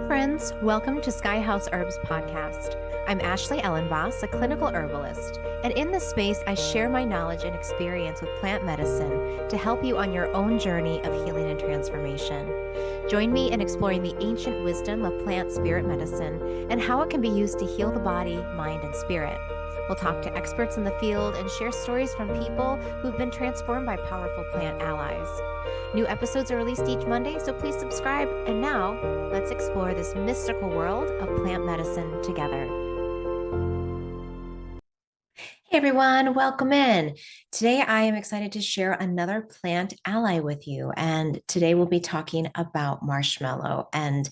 friends. Welcome to Sky House Herbs podcast. I'm Ashley Elenbaas, a clinical herbalist, and in this space, I share my knowledge and experience with plant medicine to help you on your own journey of healing and transformation. Join me in exploring the ancient wisdom of plant spirit medicine and how it can be used to heal the body, mind, and spirit. We'll talk to experts in the field and share stories from people who've been transformed by powerful plant allies. New episodes are released each Monday, so please subscribe. And now, let's explore this mystical world of plant medicine together. Hey everyone, welcome in. Today I am excited to share another plant ally with you, and today we'll be talking about marshmallow. And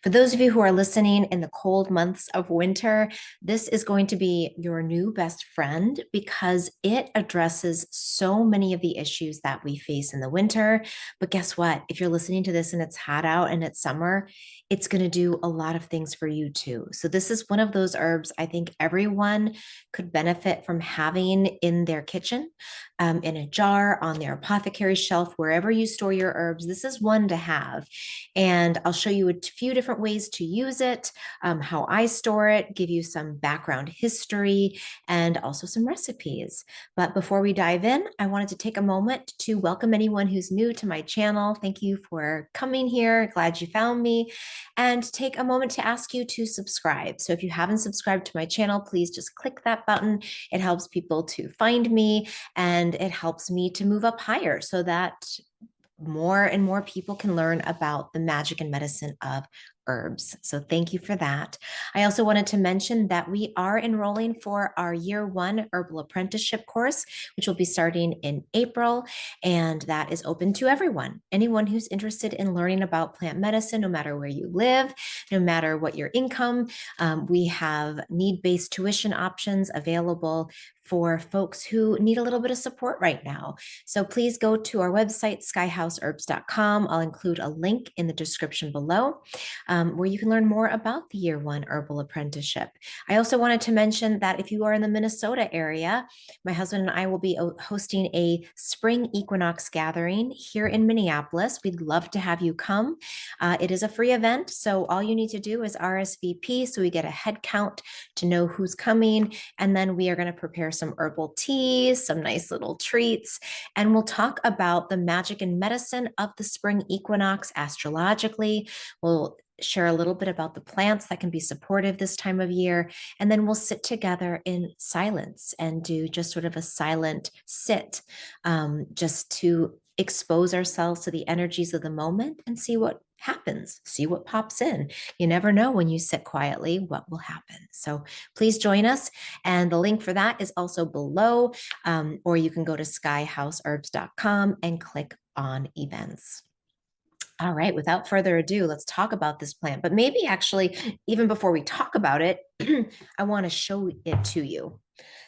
for those of you who are listening in the cold months of winter, this is going to be your new best friend because it addresses so many of the issues that we face in the winter. But guess what? If you're listening to this and it's hot out and it's summer, it's going to do a lot of things for you too. So this is one of those herbs I think everyone could benefit from having in their kitchen, in a jar, on their apothecary shelf, wherever you store your herbs. This is one to have. And I'll show you a few different ways to use it, how I store it, give you some background history, and also some recipes. But before we dive in, I wanted to take a moment to welcome anyone who's new to my channel. Thank you for coming here. Glad you found me. And take a moment to ask you to subscribe. So if you haven't subscribed to my channel, please just click that button. It helps people to find me and it helps me to move up higher so that more and more people can learn about the magic and medicine of herbs. So thank you for that. I also wanted to mention that we are enrolling for our year 1 herbal apprenticeship course, which will be starting in April. And that is open to everyone, anyone who's interested in learning about plant medicine, no matter where you live, no matter what your income. We have need-based tuition options available for folks who need a little bit of support right now. So please go to our website, skyhouseherbs.com. I'll include a link in the description below where you can learn more about the year 1 herbal apprenticeship. I also wanted to mention that if you are in the Minnesota area, my husband and I will be hosting a spring equinox gathering here in Minneapolis. We'd love to have you come. It is a free event, so all you need to do is RSVP so we get a head count to know who's coming, and then we are going to prepare some herbal teas, some nice little treats, and we'll talk about the magic and medicine of the spring equinox astrologically. We'll share a little bit about the plants that can be supportive this time of year, and then we'll sit together in silence and do just sort of a silent sit, just to expose ourselves to the energies of the moment and see what happens, see what pops in. You never know when you sit quietly what will happen. So please join us. And the link for that is also below, or you can go to skyhouseherbs.com and click on events. All right, without further ado, let's talk about this plant. But maybe actually, even before we talk about it, I want to show it to you.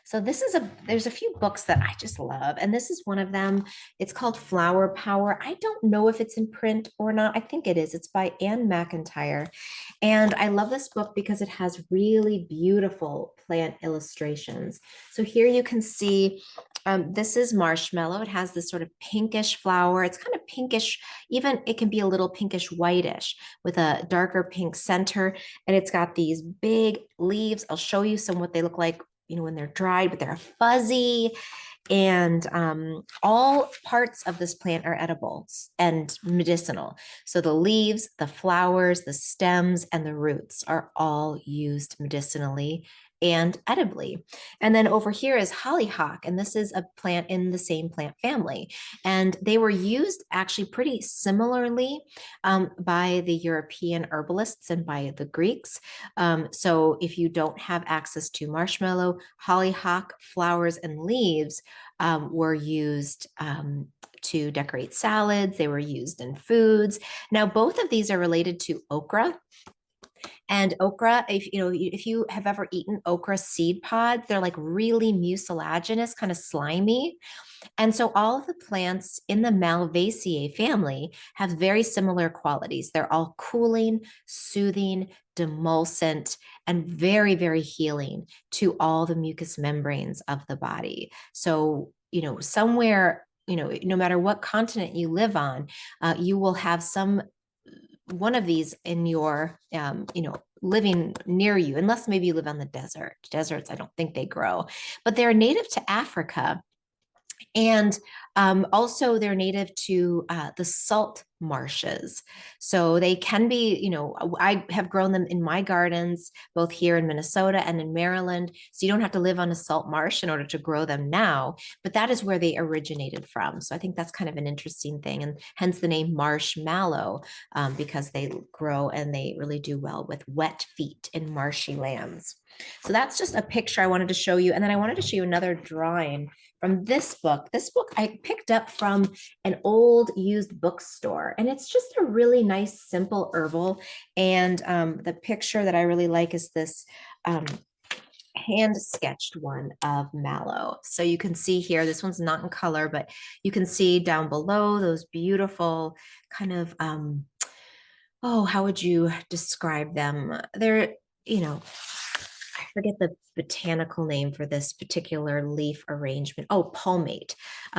So there's a few books that I just love, and this is one of them. It's called Flower Power. I don't know if it's in print or not. I think it is. It's by Anne McIntyre. And I love this book because it has really beautiful plant illustrations. So here you can see, this is marshmallow. It has this sort of pinkish flower. It's kind of pinkish, even it can be a little pinkish whitish with a darker pink center. And it's got these big leaves. I'll show you some what they look like, when they're dried, but they're fuzzy. And all parts of this plant are edible and medicinal. So the leaves, the flowers, the stems, and the roots are all used medicinally and edibly. And then over here is hollyhock, and this is a plant in the same plant family. And they were used actually pretty similarly by the European herbalists and by the Greeks. So if you don't have access to marshmallow, hollyhock, flowers, and leaves were used to decorate salads. They were used in foods. Now, both of these are related to okra. And okra, if you have ever eaten okra seed pods, they're like really mucilaginous, kind of slimy. And so all of the plants in the Malvaceae family have very similar qualities. They're all cooling, soothing, demulcent, and very, very healing to all the mucous membranes of the body. So, somewhere, no matter what continent you live on, you will have some one of these in your, living near you, unless maybe you live on the desert. Deserts, I don't think they grow, but they're native to Africa. And also, they're native to the salt marshes. So they can be, I have grown them in my gardens, both here in Minnesota and in Maryland. So you don't have to live on a salt marsh in order to grow them now, but that is where they originated from. So I think that's kind of an interesting thing. And hence the name marshmallow, because they grow and they really do well with wet feet in marshy lands. So that's just a picture I wanted to show you. And then I wanted to show you another drawing from this book. This book I picked up from an old used bookstore, and it's just a really nice, simple herbal. And the picture that I really like is this hand sketched one of mallow. So you can see here, this one's not in color, but you can see down below those beautiful kind of, how would you describe them? They're, I forget the botanical name for this particular leaf arrangement. Oh, palmate.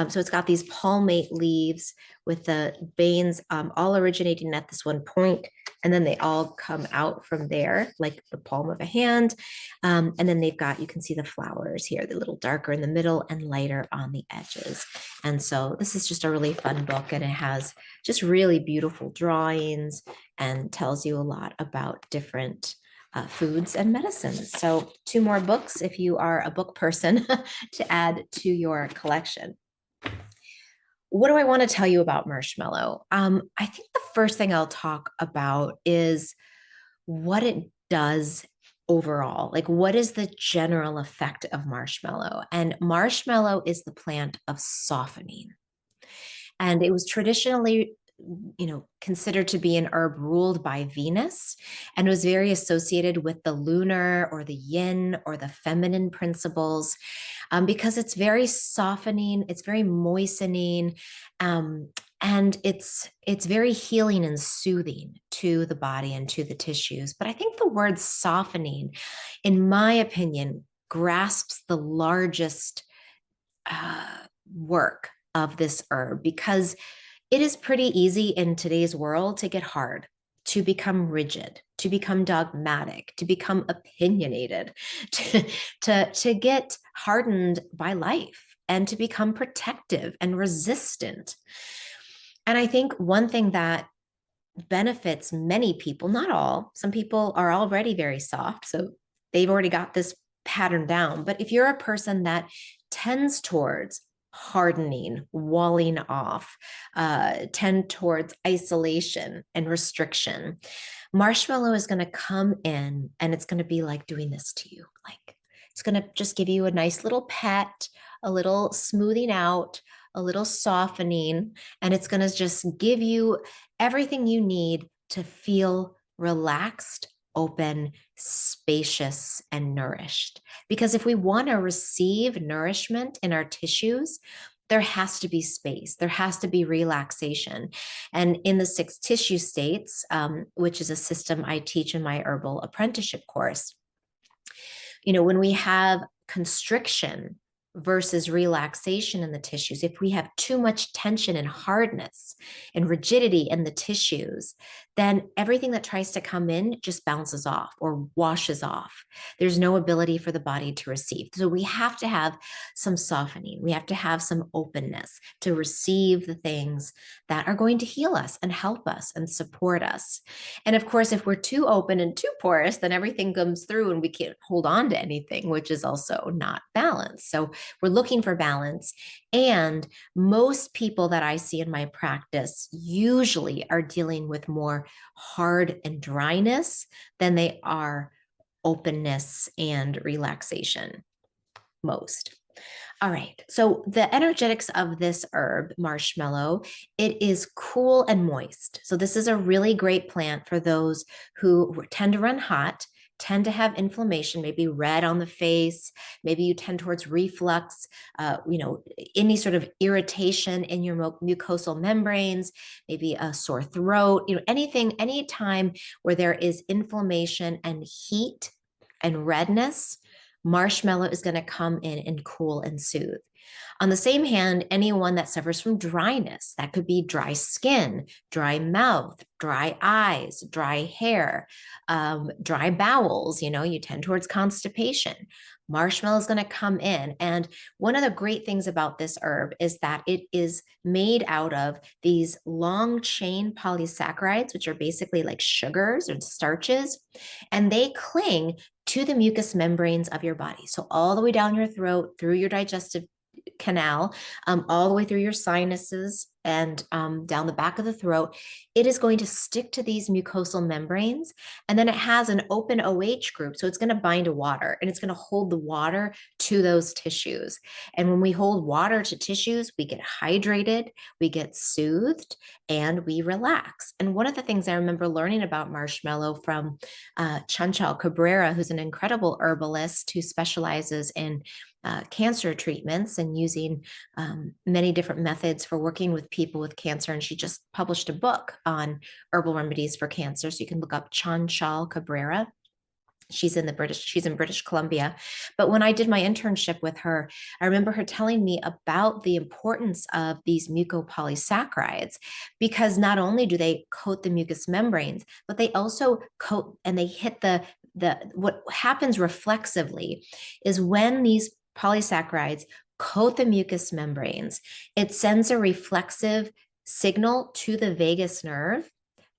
So it's got these palmate leaves with the veins all originating at this one point, and then they all come out from there like the palm of a hand. And then they've got, you can see the flowers here, the little darker in the middle and lighter on the edges. And so this is just a really fun book, and it has just really beautiful drawings and tells you a lot about different foods and medicines. So 2 more books if you are a book person to add to your collection. What do I want to tell you about marshmallow? I think the first thing I'll talk about is what it does overall. Like, what is the general effect of marshmallow? And marshmallow is the plant of softening. And it was traditionally considered to be an herb ruled by Venus, and was very associated with the lunar or the yin or the feminine principles, because it's very softening, it's very moistening, and it's very healing and soothing to the body and to the tissues. But I think the word softening, in my opinion, grasps the largest work of this herb, because it is pretty easy in today's world to get hard, to become rigid, to become dogmatic, to become opinionated, to get hardened by life, and to become protective and resistant. And I think one thing that benefits many people, not all, some people are already very soft, so they've already got this pattern down. But if you're a person that tends towards hardening, walling off, tend towards isolation and restriction, marshmallow is going to come in and it's going to be like doing this to you. Like, it's going to just give you a nice little pet, a little smoothing out, a little softening, and it's going to just give you everything you need to feel relaxed, open, spacious, and nourished. Because if we want to receive nourishment in our tissues, there has to be space, there has to be relaxation. And in the 6 tissue states, which is a system I teach in my herbal apprenticeship course, when we have constriction versus relaxation in the tissues, if we have too much tension and hardness and rigidity in the tissues, then everything that tries to come in just bounces off or washes off. There's no ability for the body to receive. So we have to have some softening. We have to have some openness to receive the things that are going to heal us and help us and support us. And of course, if we're too open and too porous, then everything comes through and we can't hold on to anything, which is also not balanced. So we're looking for balance. And most people that I see in my practice usually are dealing with more hard and dryness than they are openness and relaxation. Most. All right. So the energetics of this herb, marshmallow, it is cool and moist. So this is a really great plant for those who tend to run hot, tend to have inflammation, maybe red on the face, maybe you tend towards reflux, any sort of irritation in your mucosal membranes, maybe a sore throat, any time where there is inflammation and heat and redness, marshmallow is going to come in and cool and soothe. On the same hand, anyone that suffers from dryness, that could be dry skin, dry mouth, dry eyes, dry hair, dry bowels, you tend towards constipation. Marshmallow is going to come in. And one of the great things about this herb is that it is made out of these long chain polysaccharides, which are basically like sugars or starches, and they cling to the mucous membranes of your body. So all the way down your throat, through your digestive canal, all the way through your sinuses and down the back of the throat, it is going to stick to these mucosal membranes. And then it has an open OH group. So it's going to bind to water and it's going to hold the water to those tissues. And when we hold water to tissues, we get hydrated, we get soothed, and we relax. And one of the things I remember learning about marshmallow from Chanchal Cabrera, who's an incredible herbalist who specializes in cancer treatments and using many different methods for working with people with cancer. And she just published a book on herbal remedies for cancer. So you can look up Chanchal Cabrera. She's in British Columbia. But when I did my internship with her, I remember her telling me about the importance of these mucopolysaccharides, because not only do they coat the mucous membranes, but they also coat and they hit the what happens reflexively is when these polysaccharides coat the mucous membranes, it sends a reflexive signal to the vagus nerve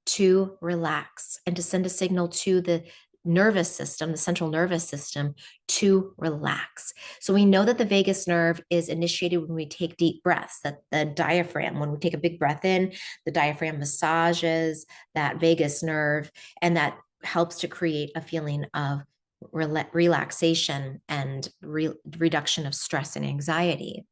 to relax and to send a signal to the nervous system, the central nervous system, to relax. So we know that the vagus nerve is initiated when we take deep breaths, that the diaphragm, when we take a big breath in, the diaphragm massages that vagus nerve, and that helps to create a feeling of relaxation and reduction of stress and anxiety.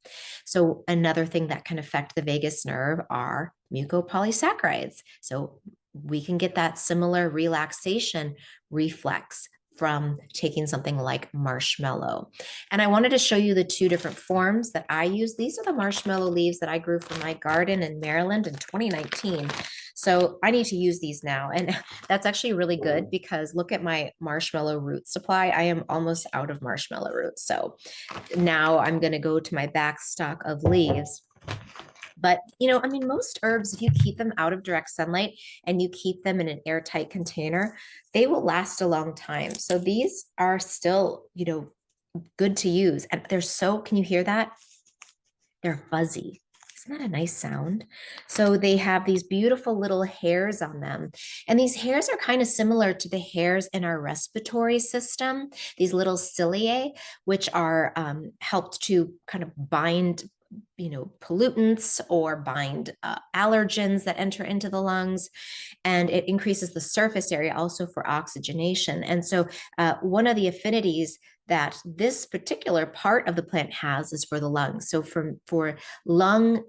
So another thing that can affect the vagus nerve are mucopolysaccharides. So we can get that similar relaxation reflex from taking something like marshmallow. And I wanted to show you the two different forms that I use. These are the marshmallow leaves that I grew from my garden in Maryland in 2019. So I need to use these now. And that's actually really good because look at my marshmallow root supply. I am almost out of marshmallow roots. So now I'm going to go to my back stock of leaves. But, most herbs, if you keep them out of direct sunlight and you keep them in an airtight container, they will last a long time. So these are still, good to use. And can you hear that? They're fuzzy. Isn't that a nice sound? So they have these beautiful little hairs on them. And these hairs are kind of similar to the hairs in our respiratory system, these little ciliae, which are helped to kind of bind pollutants or bind allergens that enter into the lungs, and it increases the surface area also for oxygenation. And so one of the affinities that this particular part of the plant has is for the lungs. So for lung,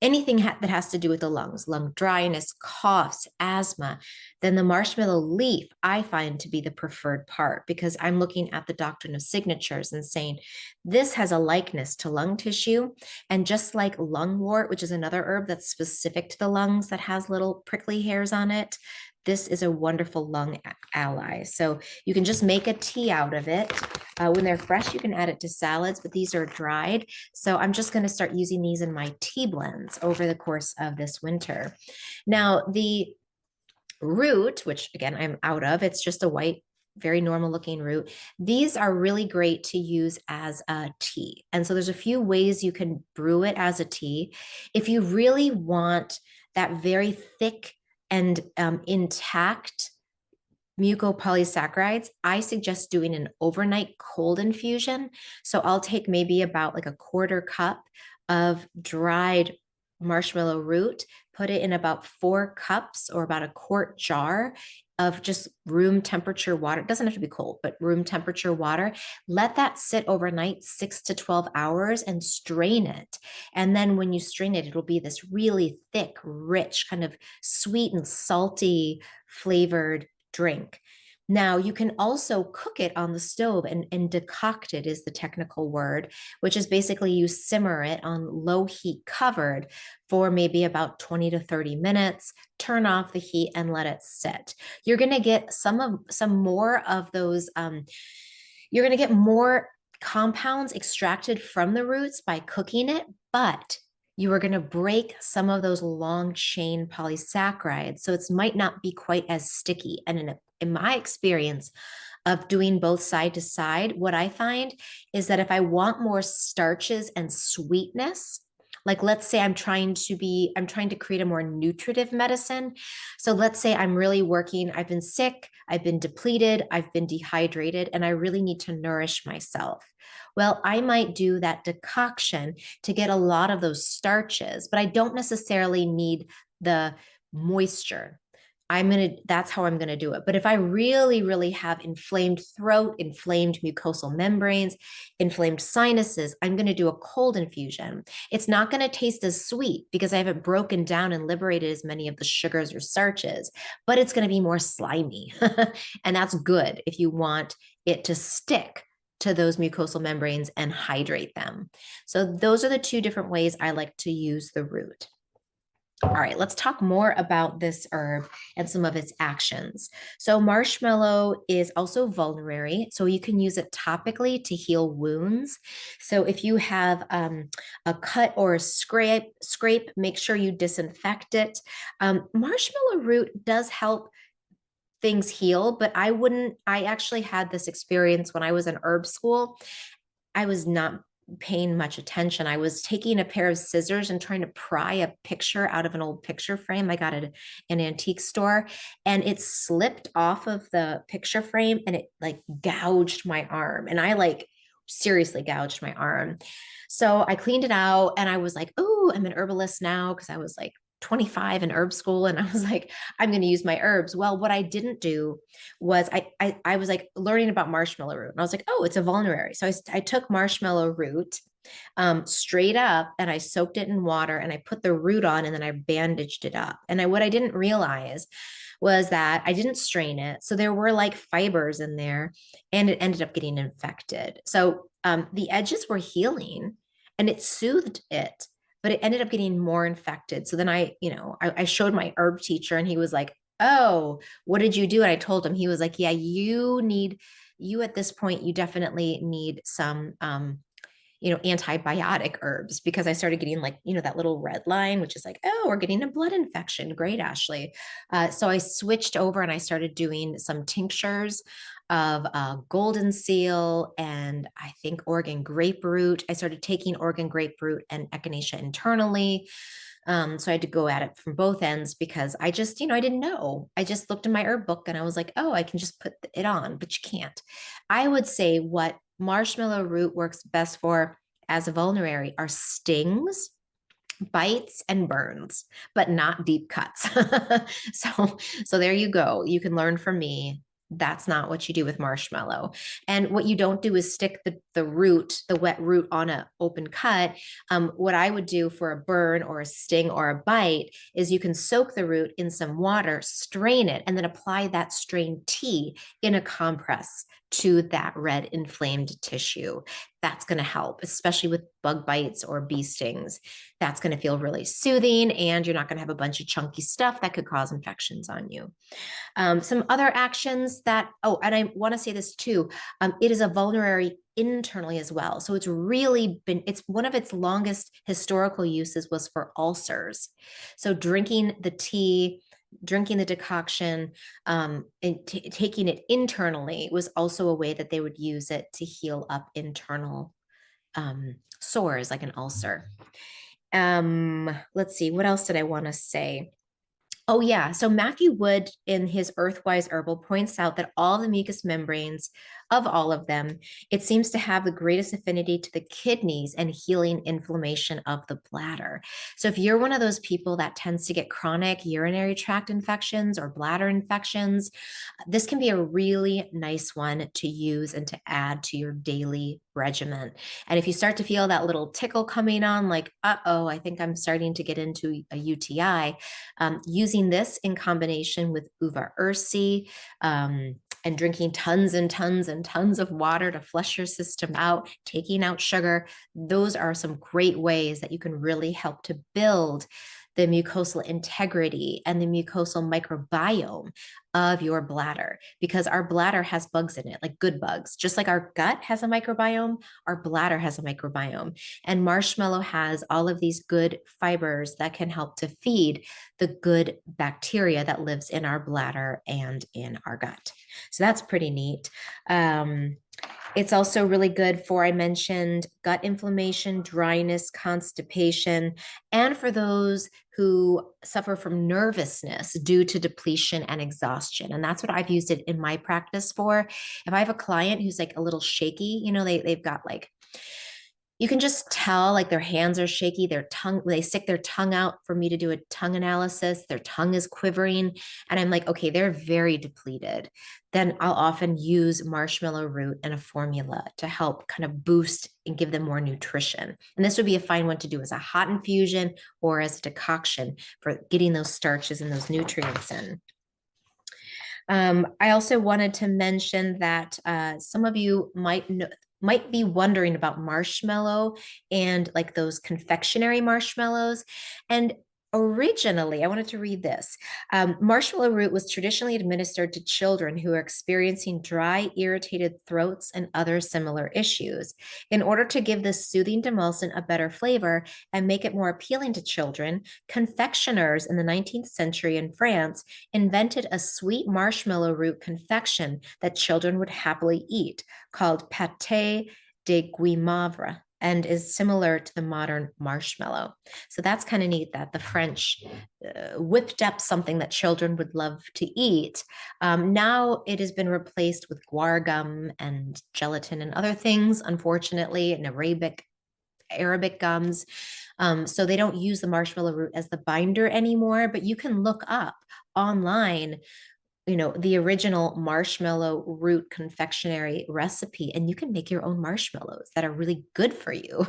anything that has to do with the lungs, lung dryness, coughs, asthma, then the marshmallow leaf I find to be the preferred part, because I'm looking at the doctrine of signatures and saying this has a likeness to lung tissue. And just like lungwort, which is another herb that's specific to the lungs that has little prickly hairs on it, this is a wonderful lung ally. So you can just make a tea out of it. When they're fresh, you can add it to salads, but these are dried. So I'm just going to start using these in my tea blends over the course of this winter. Now, the root, which again, I'm out of, it's just a white, very normal looking root. These are really great to use as a tea. And so there's a few ways you can brew it as a tea. If you really want that very thick and intact mucopolysaccharides, I suggest doing an overnight cold infusion. So I'll take maybe about like a quarter cup of dried marshmallow root, put it in about 4 cups or about a quart jar of just room temperature water. It doesn't have to be cold, but room temperature water. Let that sit overnight, 6 to 12 hours, and strain it. And then when you strain it, it'll be this really thick, rich, kind of sweet and salty flavored drink. Now, you can also cook it on the stove and decoct it is the technical word, which is basically you simmer it on low heat covered for maybe about 20 to 30 minutes, turn off the heat and let it sit. You're going to get some more of those, you're going to get more compounds extracted from the roots by cooking it, but you are going to break some of those long chain polysaccharides. So it might not be quite as sticky. And in my experience of doing both side to side, what I find is that if I want more starches and sweetness, like let's say I'm trying to create a more nutritive medicine. So let's say I'm really working, I've been sick, I've been depleted, I've been dehydrated, and I really need to nourish myself. Well, I might do that decoction to get a lot of those starches, but I don't necessarily need the moisture. That's how I'm gonna do it. But if I really, really have inflamed throat, inflamed mucosal membranes, inflamed sinuses, I'm gonna do a cold infusion. It's not gonna taste as sweet because I haven't broken down and liberated as many of the sugars or starches, but it's gonna be more slimy. And that's good if you want it to stick to those mucosal membranes and hydrate them. So those are the two different ways I like to use the root. All right, let's talk more about this herb and some of its actions. So marshmallow is also vulnerary, so you can use it topically to heal wounds. So if you have a cut or a scrape, make sure you disinfect it. Marshmallow root does help things heal, but I actually had this experience when I was in herb school. I was not paying much attention. I was taking a pair of scissors and trying to pry a picture out of an old picture frame I got at an antique store, and it slipped off of the picture frame and it like gouged my arm, and I like seriously gouged my arm. So I cleaned it out and I was like, oh, I'm an herbalist now, because I was like 25 in herb school, and I was like, I'm going to use my herbs. Well, what I didn't do was I was like learning about marshmallow root, and I was like, oh, it's a vulnerary. So I took marshmallow root straight up, and I soaked it in water, and I put the root on, and then I bandaged it up. And what I didn't realize was that I didn't strain it, so there were like fibers in there, and it ended up getting infected. So the edges were healing, and it soothed it, but it ended up getting more infected. So then I showed my herb teacher, and he was like, oh, what did you do? And I told him. He was like, yeah, you at this point, you definitely need some antibiotic herbs, because I started getting like, that little red line, which is like, oh, we're getting a blood infection. Great, Ashley. So I switched over and I started doing some tinctures of golden seal and I think Oregon grapefruit. I started taking Oregon grapefruit and echinacea internally. So I had to go at it from both ends, because I just, I didn't know. I just looked in my herb book and I was like, oh, I can just put it on, but you can't. I would say what marshmallow root works best for as a vulnerary are stings, bites, and burns, but not deep cuts. So there you go. You can learn from me. That's not what you do with marshmallow. And what you don't do is stick the wet root on an open cut. What I would do for a burn or a sting or a bite is you can soak the root in some water, strain it, and then apply that strained tea in a compress to that red inflamed tissue. That's going to help, especially with bug bites or bee stings. That's going to feel really soothing, and you're not going to have a bunch of chunky stuff that could cause infections on you. Some other actions and I want to say this too, it is a vulnerary internally as well. So it's one of its longest historical uses was for ulcers. So drinking the tea, drinking the decoction, and taking it internally was also a way that they would use it to heal up internal sores like an ulcer. Let's see, what else did I want to say? Oh, yeah. So Matthew Wood, in his Earthwise Herbal, points out that all the mucous membranes of all of them, it seems to have the greatest affinity to the kidneys and healing inflammation of the bladder. So if you're one of those people that tends to get chronic urinary tract infections or bladder infections, this can be a really nice one to use and to add to your daily regimen. And if you start to feel that little tickle coming on, like, uh-oh, I think I'm starting to get into a UTI, using this in combination with uva ursi, and drinking tons and tons and tons of water to flush your system out, taking out sugar, those are some great ways that you can really help to build the mucosal integrity and the mucosal microbiome of your bladder, because our bladder has bugs in it, like good bugs. Just like our gut has a microbiome, our bladder has a microbiome. And marshmallow has all of these good fibers that can help to feed the good bacteria that lives in our bladder and in our gut. So that's pretty neat. It's also really good for, I mentioned, gut inflammation, dryness, constipation, and for those who suffer from nervousness due to depletion and exhaustion. And that's what I've used it in my practice for. If I have a client who's like a little shaky, they've got like, you can just tell like their hands are shaky, their tongue, they stick their tongue out for me to do a tongue analysis, their tongue is quivering. And I'm like, okay, they're very depleted. Then I'll often use marshmallow root and a formula to help kind of boost and give them more nutrition. And this would be a fine one to do as a hot infusion or as a decoction for getting those starches and those nutrients in. I also wanted to mention that some of you might be wondering about marshmallow and like those confectionery marshmallows. And originally, I wanted to read this. Marshmallow root was traditionally administered to children who are experiencing dry, irritated throats and other similar issues. In order to give this soothing demulcent a better flavor and make it more appealing to children, confectioners in the 19th century in France invented a sweet marshmallow root confection that children would happily eat, called pâté de guimauve, and is similar to the modern marshmallow. So that's kind of neat that the French whipped up something that children would love to eat. Now it has been replaced with guar gum and gelatin and other things, unfortunately, and Arabic gums. So they don't use the marshmallow root as the binder anymore, but you can look up online the original marshmallow root confectionery recipe, and you can make your own marshmallows that are really good for you,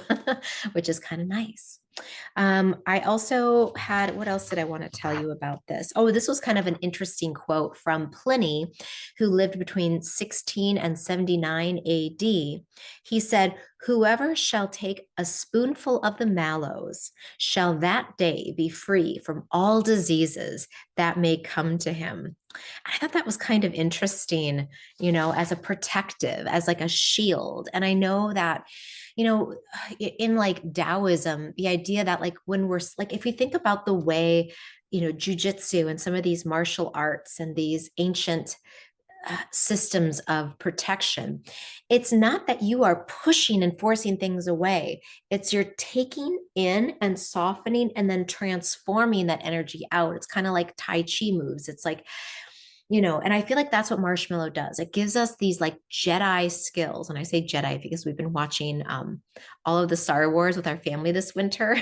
which is kind of nice. I also had, what else did I want to tell you about this? Oh, this was kind of an interesting quote from Pliny, who lived between 16 and 79 AD. He said, "Whoever shall take a spoonful of the mallows shall that day be free from all diseases that may come to him." I thought that was kind of interesting, as a protective, as like a shield. And I know that, in like Taoism, the idea that like when we're like, if we think about the way, jujitsu and some of these martial arts and these ancient systems of protection, it's not that you are pushing and forcing things away. It's you're taking in and softening and then transforming that energy out. It's kind of like Tai Chi moves. It's like, and I feel like that's what marshmallow does. It gives us these like Jedi skills. And I say Jedi because we've been watching all of the Star Wars with our family this winter.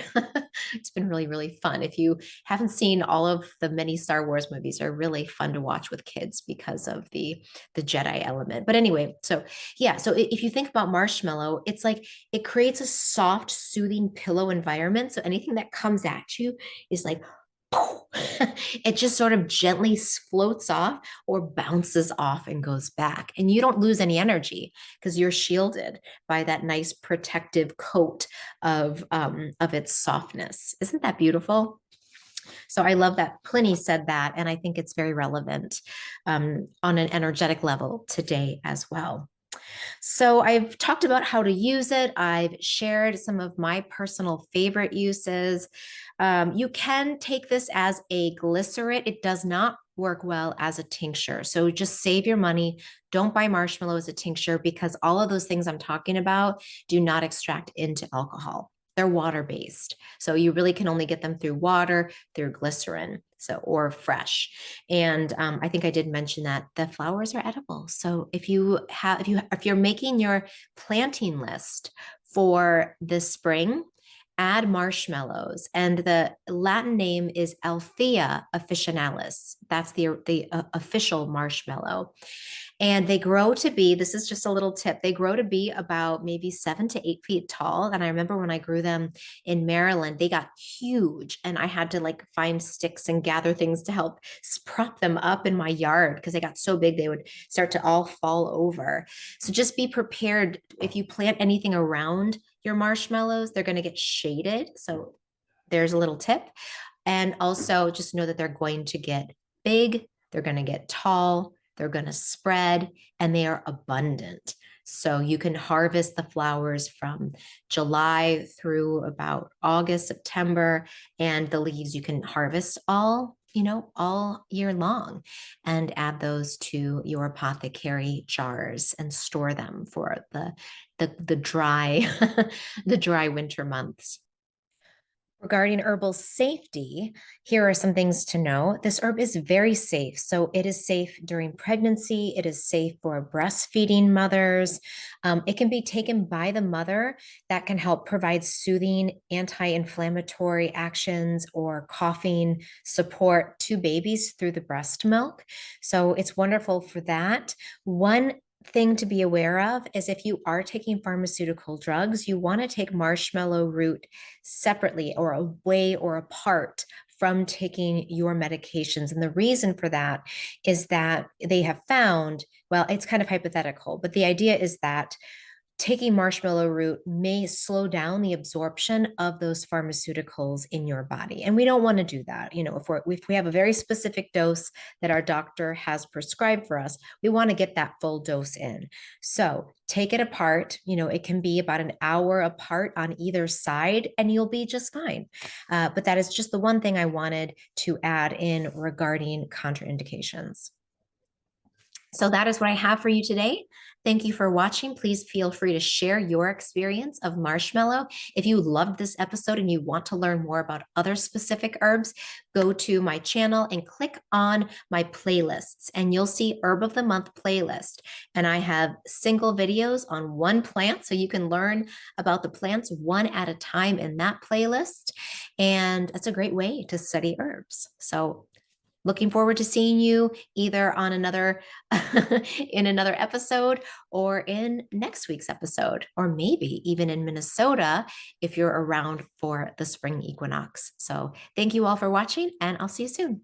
It's been really, really fun. If you haven't seen all of the many Star Wars movies, they're really fun to watch with kids because of the Jedi element. But anyway, so yeah, so if you think about marshmallow, it's like it creates a soft, soothing pillow environment. So anything that comes at you is like, it just sort of gently floats off or bounces off and goes back. And you don't lose any energy because you're shielded by that nice protective coat of its softness. Isn't that beautiful? So I love that Pliny said that. And I think it's very relevant on an energetic level today as well. So I've talked about how to use it. I've shared some of my personal favorite uses. You can take this as a glycerate. It does not work well as a tincture. So just save your money. Don't buy marshmallow as a tincture because all of those things I'm talking about do not extract into alcohol. They're water-based. So you really can only get them through water, through glycerin, or fresh. And I think I did mention that the flowers are edible. So if you're making your planting list for this spring, add marshmallows. And the Latin name is Althaea officinalis. That's the official marshmallow. And they grow to be, this is just a little tip, they grow to be about maybe 7 to 8 feet tall. And I remember when I grew them in Maryland, they got huge and I had to like find sticks and gather things to help prop them up in my yard because they got so big they would start to all fall over. So just be prepared. If you plant anything around your marshmallows, they're going to get shaded. So there's a little tip. And also just know that they're going to get big, they're going to get tall, they're going to spread, and they are abundant. So you can harvest the flowers from July through about August, September, and the leaves you can harvest all year long, and add those to your apothecary jars and store them for the dry the dry winter months. Regarding herbal safety, here are some things to know. This herb is very safe. So it is safe during pregnancy. It is safe for breastfeeding mothers. It can be taken by the mother. That can help provide soothing anti-inflammatory actions or coughing support to babies through the breast milk. So it's wonderful for that. One thing to be aware of is if you are taking pharmaceutical drugs, you want to take marshmallow root separately or away or apart from taking your medications. And the reason for that is that they have found, well, it's kind of hypothetical, but the idea is that taking marshmallow root may slow down the absorption of those pharmaceuticals in your body. And we don't want to do that. If we have a very specific dose that our doctor has prescribed for us, we want to get that full dose in. So take it apart. It can be about an hour apart on either side, and you'll be just fine. But that is just the one thing I wanted to add in regarding contraindications. So that is what I have for you today. Thank you for watching. Please feel free to share your experience of marshmallow. If you loved this episode and you want to learn more about other specific herbs, go to my channel and click on my playlists, and you'll see Herb of the Month playlist. And I have single videos on one plant, so you can learn about the plants one at a time in that playlist. And that's a great way to study herbs. So looking forward to seeing you either on another in another episode or in next week's episode, or maybe even in Minnesota if you're around for the spring equinox. So thank you all for watching, and I'll see you soon.